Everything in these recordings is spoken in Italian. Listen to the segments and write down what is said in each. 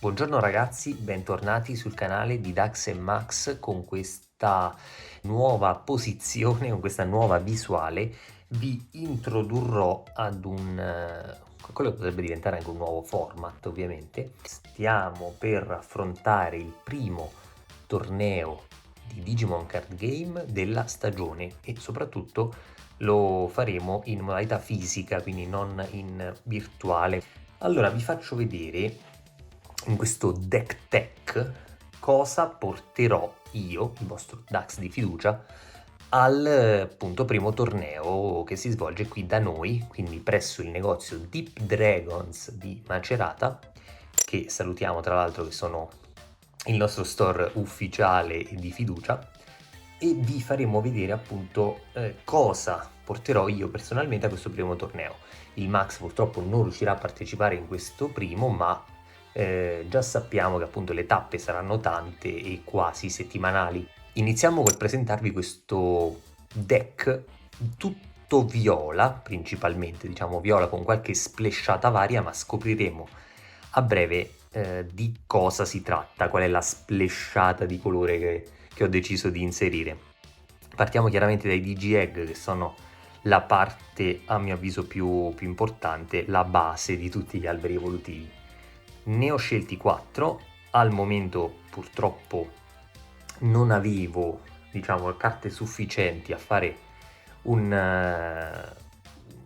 Buongiorno ragazzi, bentornati sul canale di Dax e Max con questa nuova posizione, con questa nuova visuale. Vi introdurrò ad quello che potrebbe diventare anche un nuovo format, ovviamente. Stiamo per affrontare il primo torneo di Digimon Card Game della stagione e soprattutto lo faremo in modalità fisica, quindi non in virtuale. Allora vi faccio vedere in questo deck tech cosa porterò io, il vostro Dax di fiducia, al appunto primo torneo che si svolge qui da noi, quindi presso il negozio Deep Dragons di Macerata, che salutiamo tra l'altro, che sono il nostro store ufficiale di fiducia, e vi faremo vedere appunto cosa porterò io personalmente a questo primo torneo. Il Max purtroppo non riuscirà a partecipare in questo primo, ma già sappiamo che appunto le tappe saranno tante e quasi settimanali. Iniziamo col presentarvi questo deck tutto viola, principalmente, diciamo viola con qualche splashata varia, ma scopriremo a breve di cosa si tratta, qual è la splashata di colore che ho deciso di inserire. Partiamo chiaramente dai DG-Egg, che sono la parte a mio avviso più importante, la base di tutti gli alberi evolutivi. Ne ho scelti 4, al momento purtroppo non avevo, diciamo, carte sufficienti a fare un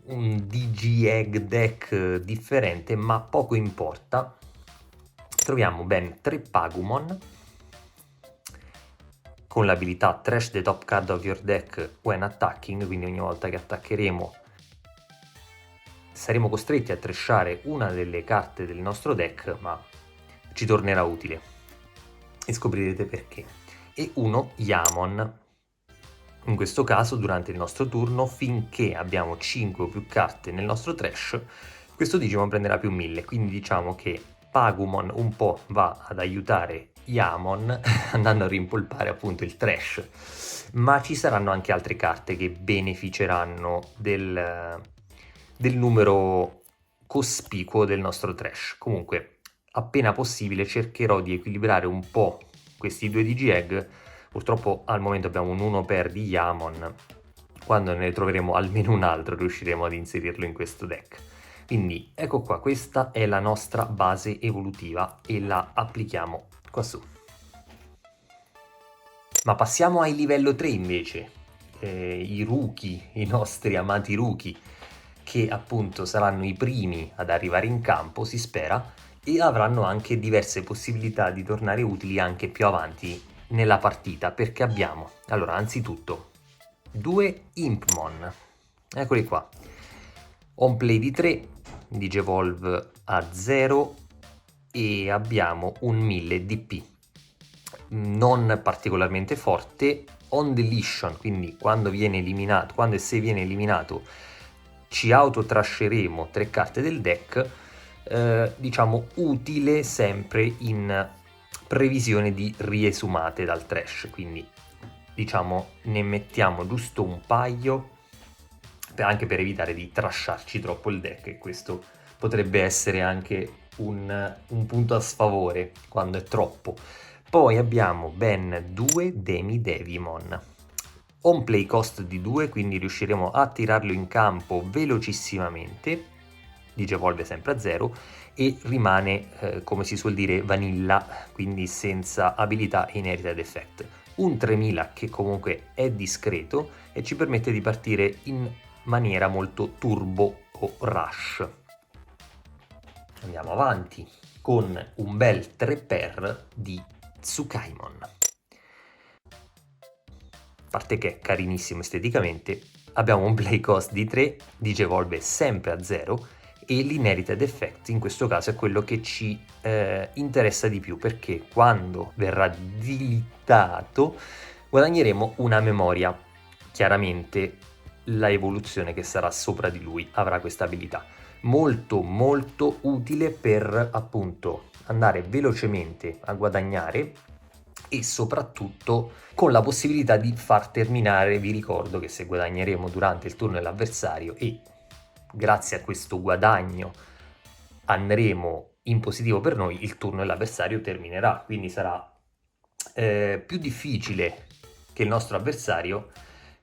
DG-Egg deck differente, ma poco importa. Troviamo ben 3 Pagumon con l'abilità Trash the top card of your deck when attacking, quindi ogni volta che attaccheremo saremo costretti a trashare una delle carte del nostro deck, ma ci tornerà utile e scoprirete perché. E uno Yamon, in questo caso durante il nostro turno, finché abbiamo 5 o più carte nel nostro trash, questo Digimon prenderà più 1000, quindi diciamo che Pagumon un po' va ad aiutare Yamon andando a rimpolpare appunto il trash, ma ci saranno anche altre carte che beneficeranno del numero cospicuo del nostro trash. Comunque, appena possibile cercherò di equilibrare un po' questi due DG-Egg. Purtroppo al momento abbiamo un 1 per di Yamon, quando ne troveremo almeno un altro riusciremo ad inserirlo in questo deck. Quindi ecco qua, questa è la nostra base evolutiva e la applichiamo qua su. Ma passiamo ai livello 3 invece, i rookie, i nostri amati rookie, che appunto saranno i primi ad arrivare in campo, si spera, e avranno anche diverse possibilità di tornare utili anche più avanti nella partita, perché abbiamo, allora, anzitutto, 2 Impmon, eccoli qua, on play di 3, Digivolve a 0 e abbiamo un 1000 DP, non particolarmente forte. On deletion, quindi quando viene eliminato, quando e se viene eliminato, ci autotrasceremo 3 carte del deck, diciamo utile sempre in previsione di riesumate dal trash, quindi diciamo ne mettiamo giusto un paio anche per evitare di trasharci troppo il deck, e questo potrebbe essere anche un punto a sfavore quando è troppo. Poi abbiamo ben 2 Demi Devimon. On play cost di 2, quindi riusciremo a tirarlo in campo velocissimamente. Digivolve sempre a 0 e rimane, come si suol dire, vanilla, quindi senza abilità inherited effect. Un 3000 che comunque è discreto e ci permette di partire in maniera molto turbo o rush. Andiamo avanti con un bel 3x di Tsukaimon. A parte che è carinissimo esteticamente, abbiamo un play cost di 3, Digivolve sempre a 0 e l'inherited effect in questo caso è quello che ci interessa di più, perché quando verrà dilittato guadagneremo una memoria. Chiaramente la evoluzione che sarà sopra di lui avrà questa abilità, molto molto utile per appunto andare velocemente a guadagnare e soprattutto con la possibilità di far terminare. Vi ricordo che se guadagneremo durante il turno dell'avversario e grazie a questo guadagno andremo in positivo per noi, il turno dell'avversario terminerà, quindi sarà più difficile che il nostro avversario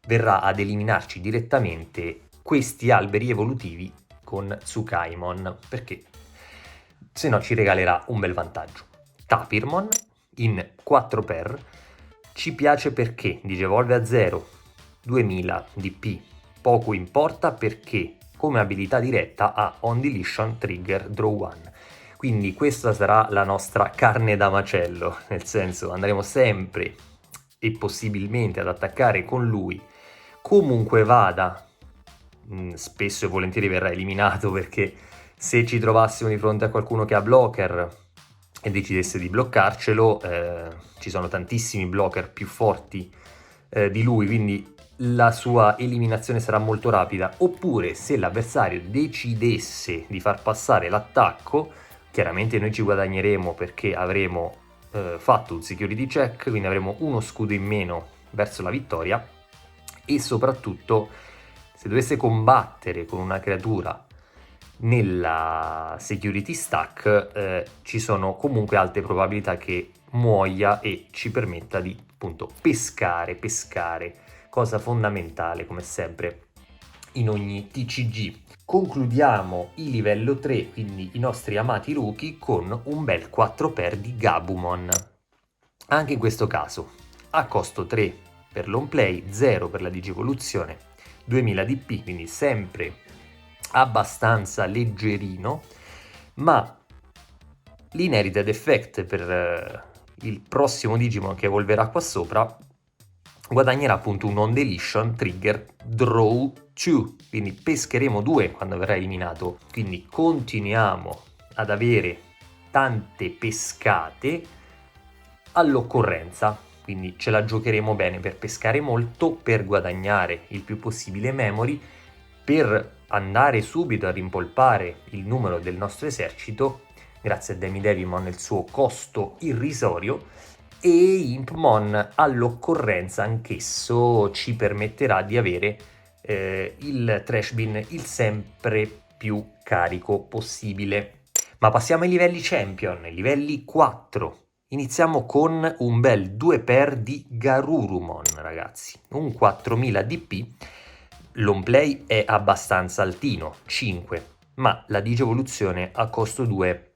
verrà ad eliminarci direttamente questi alberi evolutivi con Tsukaimon, perché se no ci regalerà un bel vantaggio. Tapirmon in 4x ci piace perché Digivolve a 0, 2000 DP, poco importa perché come abilità diretta ha On Deletion Trigger Draw 1. Quindi questa sarà la nostra carne da macello, nel senso andremo sempre e possibilmente ad attaccare con lui, comunque vada. Spesso e volentieri verrà eliminato perché se ci trovassimo di fronte a qualcuno che ha blocker e decidesse di bloccarcelo, ci sono tantissimi blocker più forti di lui, quindi la sua eliminazione sarà molto rapida. Oppure se l'avversario decidesse di far passare l'attacco, chiaramente noi ci guadagneremo perché avremo fatto un security check, quindi avremo uno scudo in meno verso la vittoria, e soprattutto se dovesse combattere con una creatura nella security stack ci sono comunque alte probabilità che muoia e ci permetta di appunto pescare, cosa fondamentale come sempre in ogni TCG. Concludiamo il livello 3, quindi i nostri amati rookie, con un bel 4x di Gabumon. Anche in questo caso a costo 3 per l'on play, 0 per la digivoluzione, 2000 DP, quindi sempre abbastanza leggerino, ma l'inherited effect per il prossimo Digimon che evolverà qua sopra guadagnerà appunto un On Deletion Trigger Draw 2, quindi pescheremo 2 quando verrà eliminato, quindi continuiamo ad avere tante pescate all'occorrenza, quindi ce la giocheremo bene per pescare molto, per guadagnare il più possibile memory, per andare subito a rimpolpare il numero del nostro esercito grazie a Demidevimon e il suo costo irrisorio, e Impmon all'occorrenza anch'esso ci permetterà di avere il trash bin il sempre più carico possibile. Ma passiamo ai livelli champion, livelli 4. Iniziamo con un bel 2x di Garurumon, ragazzi, un 4000 DP. L'on play è abbastanza altino, 5, ma la digievoluzione a costo 2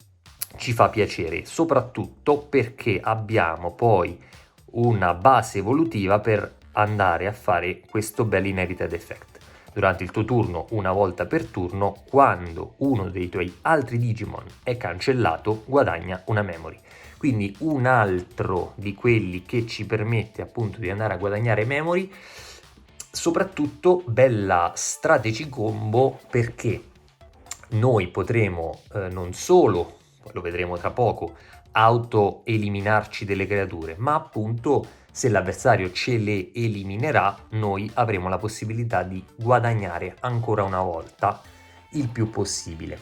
ci fa piacere, soprattutto perché abbiamo poi una base evolutiva per andare a fare questo bel inherited effect. Durante il tuo turno, una volta per turno, quando uno dei tuoi altri Digimon è cancellato, guadagna una memory. Quindi un altro di quelli che ci permette appunto di andare a guadagnare memory. Soprattutto bella strategy combo, perché noi potremo non solo, lo vedremo tra poco, auto eliminarci delle creature, ma appunto se l'avversario ce le eliminerà noi avremo la possibilità di guadagnare ancora una volta il più possibile.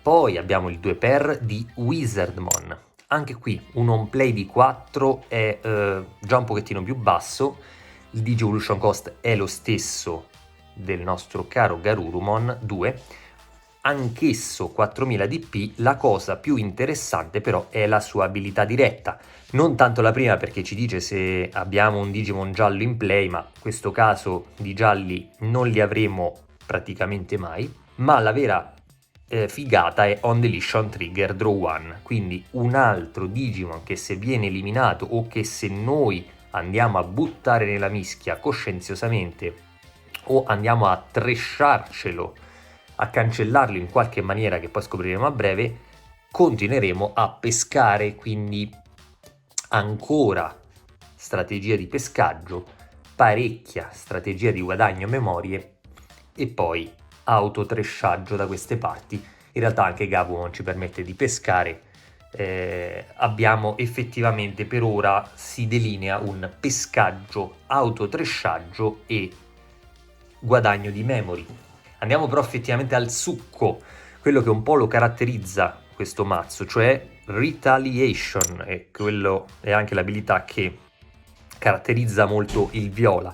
Poi abbiamo il 2x di Wizardmon. Anche qui un on play di 4 è già un pochettino più basso. Il Digievolution cost è lo stesso del nostro caro Garurumon 2, anch'esso 4000 DP. La cosa più interessante però è la sua abilità diretta, non tanto la prima perché ci dice se abbiamo un Digimon giallo in play, ma in questo caso di gialli non li avremo praticamente mai, ma la vera figata è On Deletion Trigger Draw 1, quindi un altro Digimon che se viene eliminato o che se noi andiamo a buttare nella mischia coscienziosamente o andiamo a tresciarcelo, a cancellarlo in qualche maniera che poi scopriremo a breve, continueremo a pescare, quindi ancora strategia di pescaggio, parecchia strategia di guadagno memorie e poi autotresciaggio da queste parti. In realtà anche Gabumon ci permette di pescare. Abbiamo effettivamente per ora si delinea un pescaggio, autotresciaggio e guadagno di memory. Andiamo però effettivamente al succo, quello che un po' lo caratterizza questo mazzo, cioè Retaliation, e quello è anche l'abilità che caratterizza molto il viola.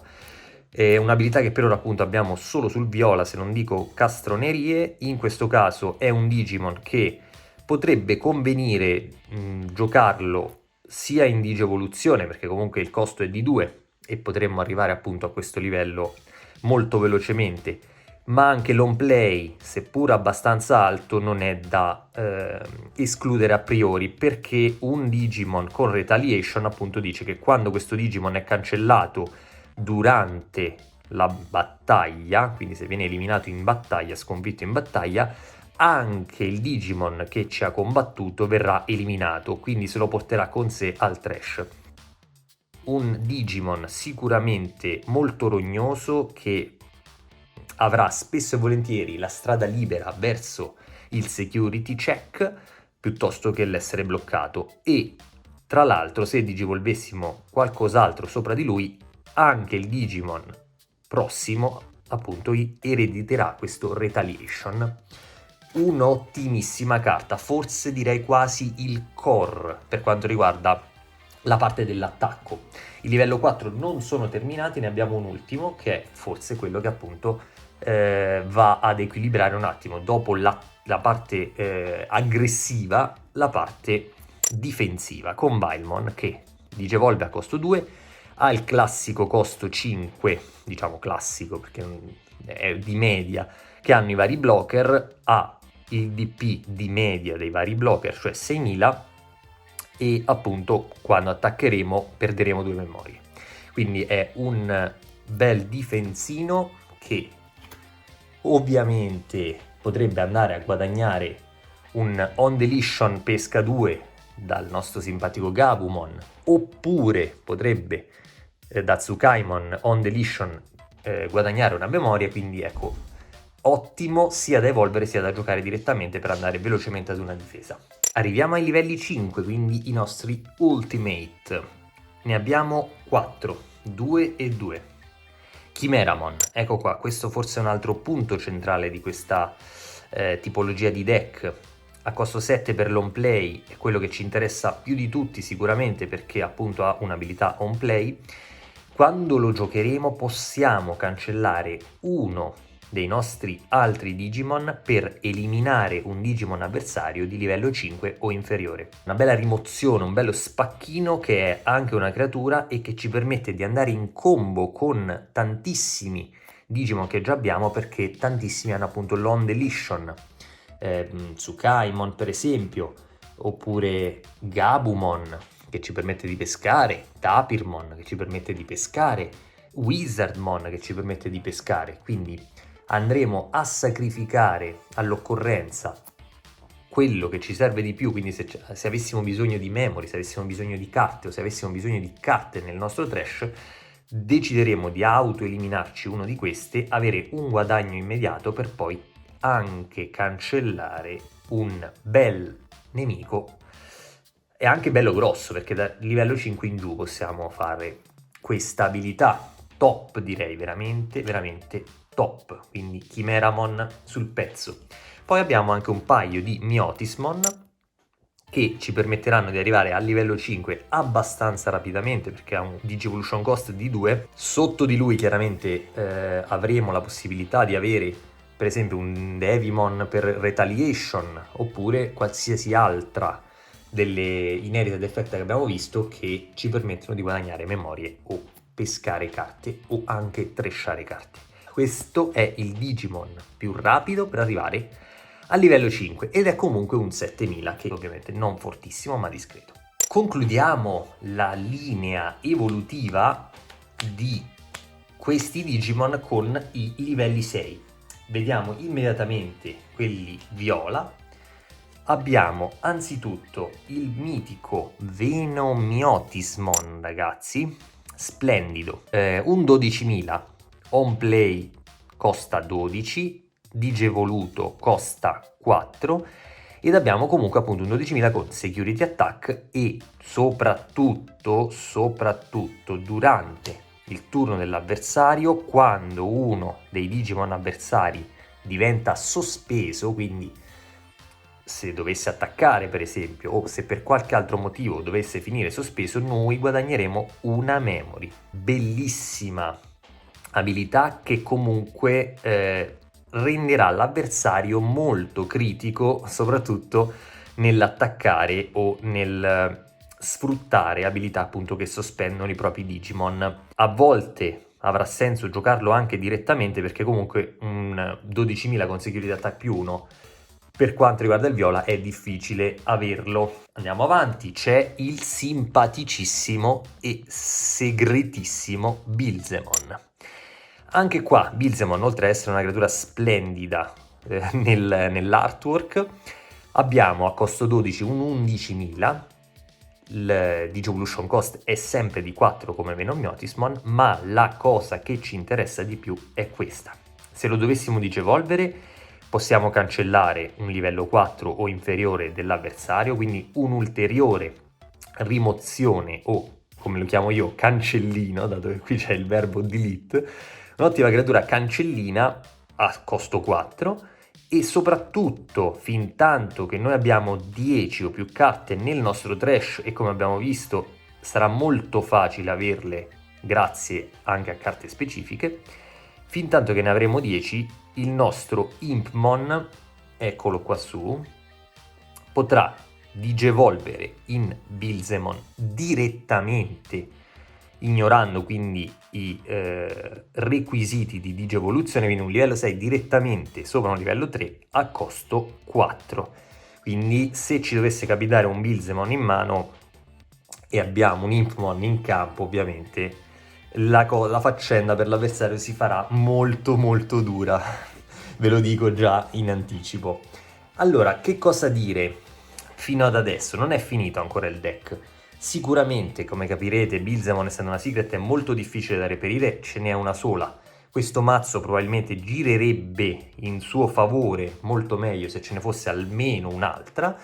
È un'abilità che per ora appunto abbiamo solo sul viola, se non dico castronerie. In questo caso è un Digimon che potrebbe convenire giocarlo sia in Digievoluzione, perché comunque il costo è di 2 e potremmo arrivare appunto a questo livello molto velocemente, ma anche l'on play, seppur abbastanza alto, non è da escludere a priori, perché un Digimon con Retaliation appunto dice che quando questo Digimon è cancellato durante la battaglia, quindi se viene eliminato in battaglia, sconfitto in battaglia, anche il Digimon che ci ha combattuto verrà eliminato, quindi se lo porterà con sé al trash. Un Digimon sicuramente molto rognoso, che avrà spesso e volentieri la strada libera verso il security check piuttosto che l'essere bloccato, e tra l'altro se digivolvessimo qualcos'altro sopra di lui, anche il Digimon prossimo appunto erediterà questo Retaliation. Un'ottimissima carta, forse direi quasi il core per quanto riguarda la parte dell'attacco. Il livello 4 non sono terminati, ne abbiamo un ultimo che è forse quello che appunto va ad equilibrare un attimo, dopo la parte aggressiva, la parte difensiva, con Bylmon che digevolve a costo 2, ha il classico costo 5, diciamo classico perché è di media, che hanno i vari blocker, ha il DP di media dei vari blocker, cioè 6000, e appunto quando attaccheremo perderemo 2 memorie. Quindi è un bel difensino che ovviamente potrebbe andare a guadagnare un On Deletion pesca 2 dal nostro simpatico Gabumon, oppure potrebbe da Tsukaimon On Deletion guadagnare una memoria, quindi ecco, ottimo sia da evolvere sia da giocare direttamente per andare velocemente ad una difesa. Arriviamo ai livelli 5, quindi i nostri Ultimate. Ne abbiamo 4, 2 e 2. Chimeramon, ecco qua, questo forse è un altro punto centrale di questa tipologia di deck. A costo 7 per l'on play, è quello che ci interessa più di tutti sicuramente, perché appunto ha un'abilità on play. Quando lo giocheremo possiamo cancellare uno dei nostri altri Digimon per eliminare un Digimon avversario di livello 5 o inferiore. Una bella rimozione, un bello spacchino che è anche una creatura e che ci permette di andare in combo con tantissimi Digimon che già abbiamo, perché tantissimi hanno appunto l'On Deletion, Tsukaimon per esempio, oppure Gabumon che ci permette di pescare, Tapirmon che ci permette di pescare, Wizardmon che ci permette di pescare, quindi andremo a sacrificare all'occorrenza quello che ci serve di più, quindi se avessimo bisogno di memory, se avessimo bisogno di carte o se avessimo bisogno di carte nel nostro trash, decideremo di auto-eliminarci uno di queste, avere un guadagno immediato per poi anche cancellare un bel nemico, e anche bello grosso, perché da livello 5 in giù possiamo fare questa abilità top, direi veramente veramente top, quindi Chimeramon sul pezzo. Poi abbiamo anche un paio di Miotismon che ci permetteranno di arrivare al livello 5 abbastanza rapidamente, perché ha un Digivolution Cost di 2. Sotto di lui chiaramente avremo la possibilità di avere per esempio un Devimon per Retaliation, oppure qualsiasi altra delle inherited effect che abbiamo visto, che ci permettono di guadagnare memorie o pescare carte o anche trashare carte. Questo è il Digimon più rapido per arrivare al livello 5 ed è comunque un 7000, che ovviamente non fortissimo ma discreto. Concludiamo la linea evolutiva di questi Digimon con i livelli 6. Vediamo immediatamente quelli viola. Abbiamo anzitutto il mitico Venomiotismon, ragazzi, splendido, un 12.000, on play costa 12, Digevoluto costa 4, ed abbiamo comunque appunto un 12.000 con security attack, e soprattutto durante il turno dell'avversario, quando uno dei Digimon avversari diventa sospeso, quindi se dovesse attaccare per esempio, o se per qualche altro motivo dovesse finire sospeso, noi guadagneremo una memory. Bellissima abilità che comunque renderà l'avversario molto critico, soprattutto nell'attaccare o nel sfruttare abilità appunto che sospendono i propri Digimon. A volte avrà senso giocarlo anche direttamente, perché comunque un 12.000 con Security Attack più 1 per quanto riguarda il viola è difficile averlo. Andiamo avanti, c'è il simpaticissimo e segretissimo Bilzemon. Anche qua Bilzemon, oltre ad essere una creatura splendida nell'artwork, abbiamo a costo 12 un 11.000. Il Digievolution Cost è sempre di 4 come Venomiotismon, ma la cosa che ci interessa di più è questa. Se lo dovessimo digevolvere, possiamo cancellare un livello 4 o inferiore dell'avversario, quindi un'ulteriore rimozione o, come lo chiamo io, cancellino, dato che qui c'è il verbo delete, un'ottima creatura cancellina a costo 4, e soprattutto fin tanto che noi abbiamo 10 o più carte nel nostro trash, e come abbiamo visto sarà molto facile averle grazie anche a carte specifiche, fin tanto che ne avremo 10, il nostro Impmon, eccolo qua su, potrà digevolvere in Bilzemon direttamente, ignorando quindi i requisiti di digievoluzione, quindi un livello 6 direttamente sopra un livello 3 a costo 4. Quindi se ci dovesse capitare un Bilzemon in mano e abbiamo un Impmon in campo, ovviamente la faccenda per l'avversario si farà molto molto dura, ve lo dico già in anticipo. Allora, che cosa dire fino ad adesso? Non è finito ancora il deck. Sicuramente, come capirete, Bilzemon, essendo una secret, è molto difficile da reperire, ce n'è una sola. Questo mazzo probabilmente girerebbe in suo favore molto meglio se ce ne fosse almeno un'altra,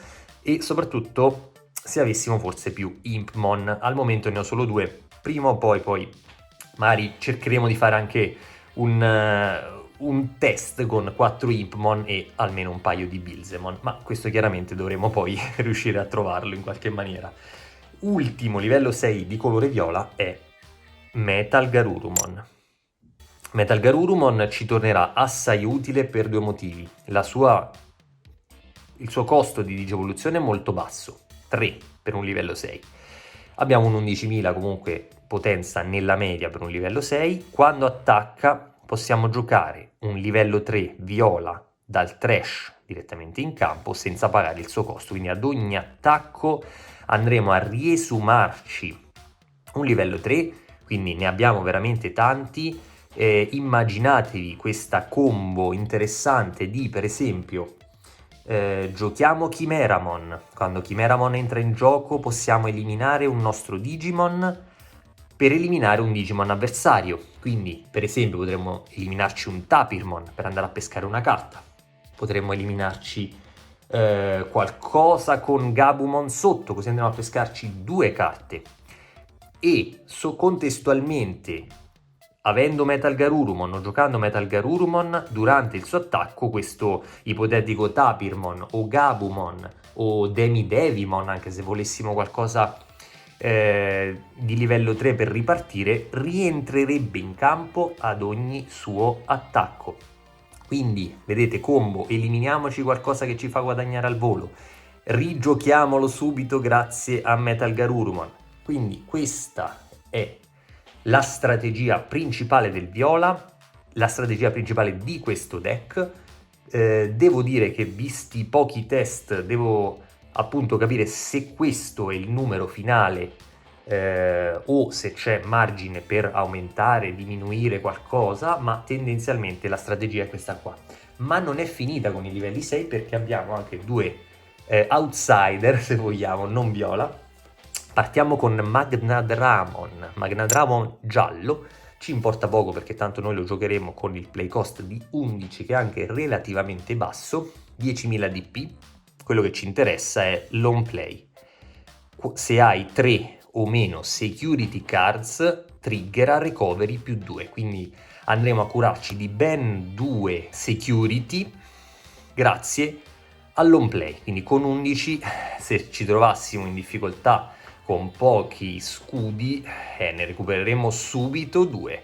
e soprattutto se avessimo forse più Impmon. Al momento ne ho solo 2, prima o poi magari cercheremo di fare anche un test con 4 Impmon e almeno un paio di Bilzemon, ma questo chiaramente dovremo poi riuscire a trovarlo in qualche maniera. Ultimo livello 6 di colore viola è Metal Garurumon. Metal Garurumon ci tornerà assai utile per due motivi. Il suo costo di digievoluzione è molto basso, 3 per un livello 6. Abbiamo un 11.000 comunque potenza nella media per un livello 6. Quando attacca possiamo giocare un livello 3 viola dal trash direttamente in campo senza pagare il suo costo, quindi ad ogni attacco andremo a riesumarci un livello 3, quindi ne abbiamo veramente tanti. Immaginatevi questa combo interessante di, per esempio, giochiamo Chimeramon. Quando Chimeramon entra in gioco possiamo eliminare un nostro Digimon per eliminare un Digimon avversario. Quindi, per esempio, potremmo eliminarci un Tapirmon per andare a pescare una carta. Potremmo eliminarci qualcosa con Gabumon sotto, così andiamo a pescarci 2 carte. E contestualmente, avendo Metal Garurumon o giocando Metal Garurumon, durante il suo attacco questo ipotetico Tapirmon o Gabumon o Demidevimon, anche se volessimo qualcosa di livello 3 per ripartire, rientrerebbe in campo ad ogni suo attacco. Quindi, vedete, combo, eliminiamoci qualcosa che ci fa guadagnare al volo, rigiochiamolo subito grazie a Metal Garurumon. Quindi questa è la strategia principale del viola, la strategia principale di questo deck. Devo dire che, visti pochi test, devo appunto capire se questo è il numero finale o se c'è margine per aumentare, diminuire qualcosa, ma tendenzialmente la strategia è questa qua. Ma non è finita con i livelli 6, perché abbiamo anche 2 outsider, se vogliamo, non viola. Partiamo con Magnadramon giallo. Ci importa poco perché tanto noi lo giocheremo con il play cost di 11, che è anche relativamente basso, 10.000 DP. Quello che ci interessa è l'on play. Se hai 3 o meno security cards, triggera recovery più 2, quindi andremo a curarci di ben 2 security grazie all'on play. Quindi con 11, se ci trovassimo in difficoltà con pochi scudi, ne recupereremo subito 2.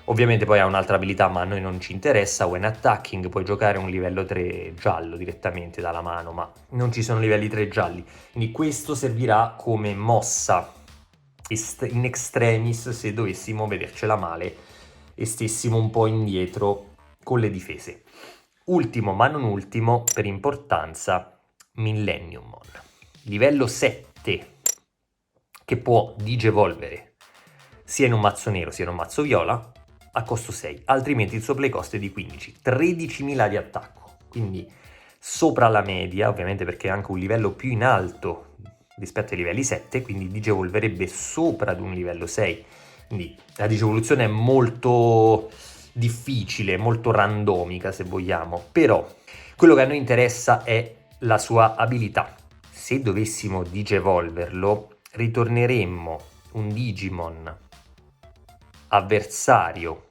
Ovviamente poi ha un'altra abilità, ma a noi non ci interessa. When attacking puoi giocare un livello 3 giallo direttamente dalla mano, ma non ci sono livelli 3 gialli. Quindi questo servirà come mossa in extremis se dovessimo vedercela male e stessimo un po' indietro con le difese. Ultimo ma non ultimo per importanza, Millenniummon. Livello 7 che può digevolvere sia in un mazzo nero sia in un mazzo viola a costo 6, altrimenti il suo play cost è di 15, 13.000 di attacco, quindi sopra la media, ovviamente perché è anche un livello più in alto rispetto ai livelli 7, quindi digevolverebbe sopra ad un livello 6, quindi la digevoluzione è molto difficile, molto randomica se vogliamo, però quello che a noi interessa è la sua abilità. Se dovessimo digevolverlo, ritorneremmo un Digimon avversario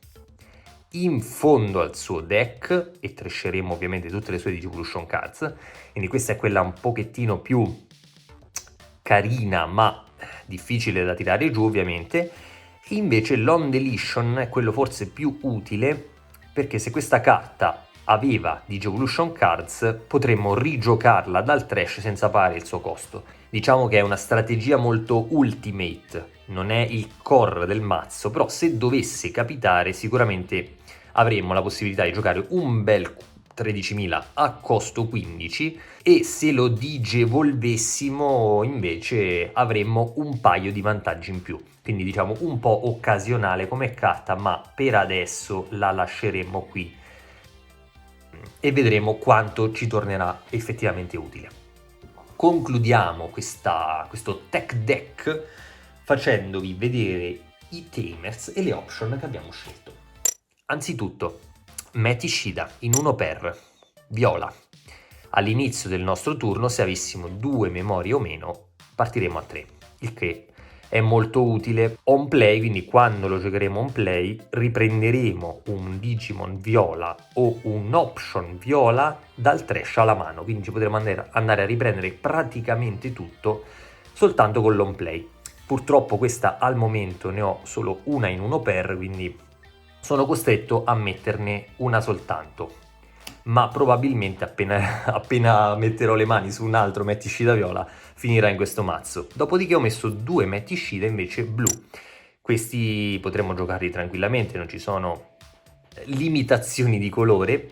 in fondo al suo deck e tresceremo ovviamente tutte le sue Digivolution Cards, quindi questa è quella un pochettino più carina ma difficile da tirare giù ovviamente. Invece l'On Deletion è quello forse più utile, perché se questa carta aveva Digivolution Cards potremmo rigiocarla dal trash senza pagare il suo costo. Diciamo che è una strategia molto ultimate, non è il core del mazzo, però se dovesse capitare sicuramente avremmo la possibilità di giocare un bel 13.000 a costo 15 e se lo digevolvessimo invece avremmo un paio di vantaggi in più, quindi diciamo un po' occasionale come carta, ma per adesso la lasceremo qui e vedremo quanto ci tornerà effettivamente utile. Concludiamo questo tech deck facendovi vedere i tamers e le option che abbiamo scelto. Anzitutto, Meti Shida in 1 per viola. All'inizio del nostro turno, se avessimo 2 memorie o meno, partiremo a 3, il che è molto utile on play, quindi quando lo giocheremo on play riprenderemo un Digimon viola o un option viola dal trash alla mano, quindi ci potremo andare a riprendere praticamente tutto soltanto con l'on play. Purtroppo questa al momento ne ho solo una in 1 per, quindi sono costretto a metterne una soltanto, ma probabilmente appena metterò le mani su un altro Meti Shida viola finirà in questo mazzo. Dopodiché ho messo 2 Meti Shida invece blu. Questi potremmo giocarli tranquillamente, non ci sono limitazioni di colore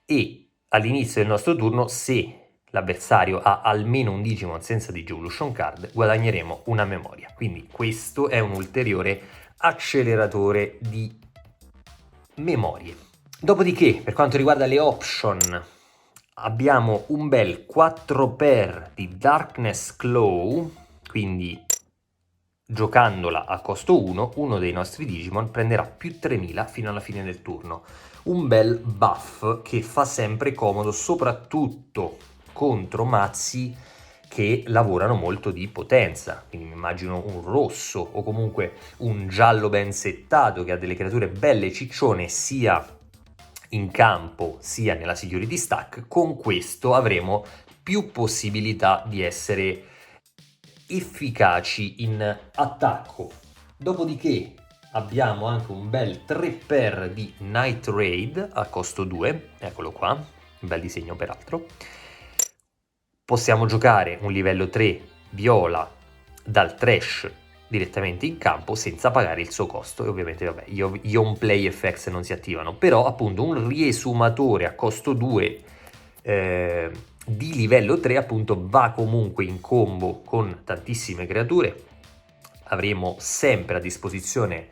e all'inizio del nostro turno, se l'avversario ha almeno un Digimon senza Digivolution Card, guadagneremo una memoria. Quindi questo è un ulteriore acceleratore di memorie. Dopodiché, per quanto riguarda le option, abbiamo un bel 4x di Darkness Claw, quindi giocandola a costo 1, uno dei nostri Digimon prenderà più 3000 fino alla fine del turno. Un bel buff che fa sempre comodo, soprattutto contro mazzi che lavorano molto di potenza, quindi mi immagino un rosso o comunque un giallo ben settato che ha delle creature belle ciccione sia in campo sia nella security stack. Con questo avremo più possibilità di essere efficaci in attacco. Dopodiché abbiamo anche un bel 3x di Night Raid a costo 2, eccolo qua, un bel disegno peraltro. Possiamo giocare un livello 3 viola dal trash direttamente in campo senza pagare il suo costo e ovviamente vabbè gli on play effects non si attivano, però appunto un riesumatore a costo 2 di livello 3 appunto va comunque in combo con tantissime creature, avremo sempre a disposizione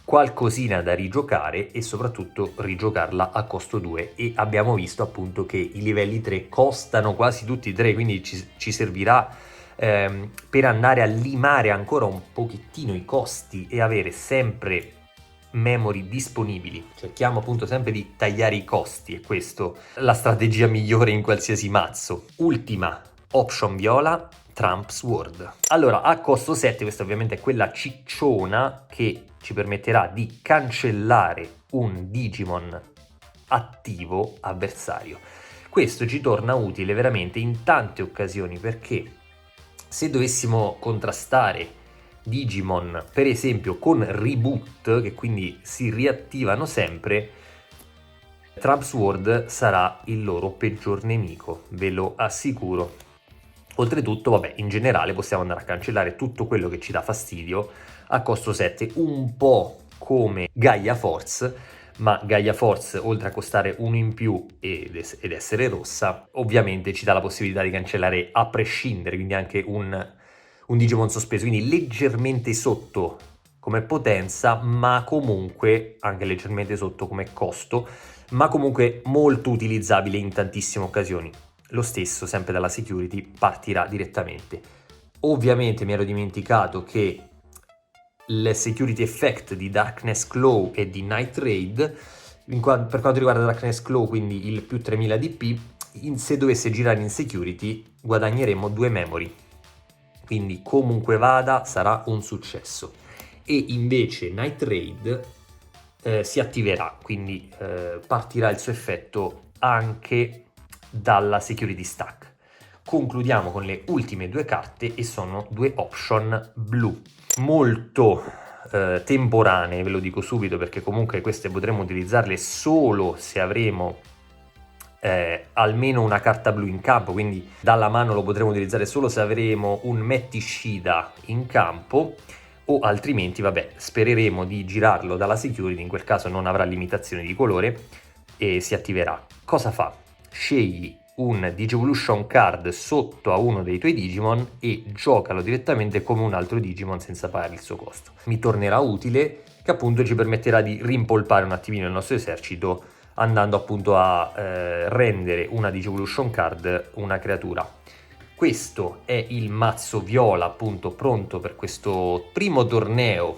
qualcosina da rigiocare e soprattutto rigiocarla a costo 2 e abbiamo visto appunto che i livelli 3 costano quasi tutti 3, quindi ci servirà per andare a limare ancora un pochettino i costi e avere sempre memory disponibili. Cerchiamo appunto sempre di tagliare i costi e questo è la strategia migliore in qualsiasi mazzo. Ultima option viola, Trump Sword. Allora, a costo 7, questa ovviamente è quella cicciona che ci permetterà di cancellare un Digimon attivo avversario. Questo ci torna utile veramente in tante occasioni, perché se dovessimo contrastare Digimon, per esempio con Reboot, che quindi si riattivano sempre, Trump Sword sarà il loro peggior nemico, ve lo assicuro. Oltretutto, vabbè, in generale possiamo andare a cancellare tutto quello che ci dà fastidio a costo 7, un po' come Gaia Force, ma Gaia Force, oltre a costare uno in più ed essere rossa, ovviamente ci dà la possibilità di cancellare a prescindere, quindi anche un Digimon sospeso, quindi leggermente sotto come potenza, ma comunque anche leggermente sotto come costo, ma comunque molto utilizzabile in tantissime occasioni. Lo stesso, sempre dalla security, partirà direttamente. Ovviamente mi ero dimenticato che il security effect di Darkness Claw e di Night Raid, per quanto riguarda Darkness Claw, quindi il più 3000 DP, se dovesse girare in security guadagneremo 2 memory, quindi comunque vada sarà un successo. E invece Night Raid si attiverà, quindi partirà il suo effetto anche dalla security stack. Concludiamo con le ultime 2 carte e sono 2 option blu, molto temporanee, ve lo dico subito, perché comunque queste potremo utilizzarle solo se avremo almeno una carta blu in campo, quindi dalla mano lo potremo utilizzare solo se avremo un Metti Shida in campo, o altrimenti vabbè spereremo di girarlo dalla security, in quel caso non avrà limitazioni di colore e si attiverà. Cosa fa? Scegli un Digivolution card sotto a uno dei tuoi Digimon e giocalo direttamente come un altro Digimon senza pagare il suo costo. Mi tornerà utile, che appunto ci permetterà di rimpolpare un attimino il nostro esercito, andando appunto a rendere una Digivolution card una creatura. Questo è il mazzo viola appunto pronto per questo primo torneo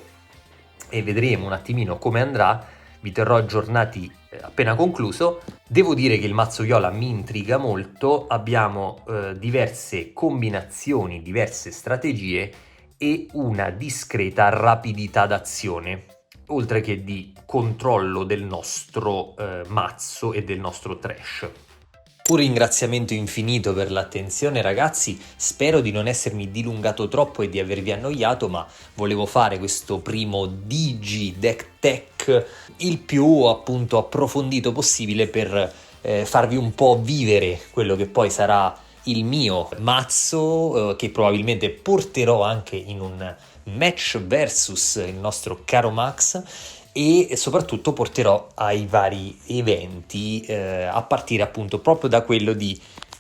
e vedremo un attimino come andrà. Vi terrò aggiornati appena concluso. Devo dire che il mazzo viola mi intriga molto, abbiamo diverse combinazioni, diverse strategie e una discreta rapidità d'azione, oltre che di controllo del nostro mazzo e del nostro trash. Un ringraziamento infinito per l'attenzione ragazzi, spero di non essermi dilungato troppo e di avervi annoiato, ma volevo fare questo primo Digi Deck Tech il più appunto approfondito possibile per farvi un po' vivere quello che poi sarà il mio mazzo che probabilmente porterò anche in un match versus il nostro caro Max, e soprattutto porterò ai vari eventi a partire appunto proprio da quello di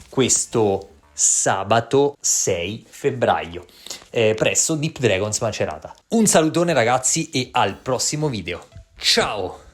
questo sabato 6 febbraio presso Deep Dragons Macerata. Un salutone ragazzi e al prossimo video. Ciao!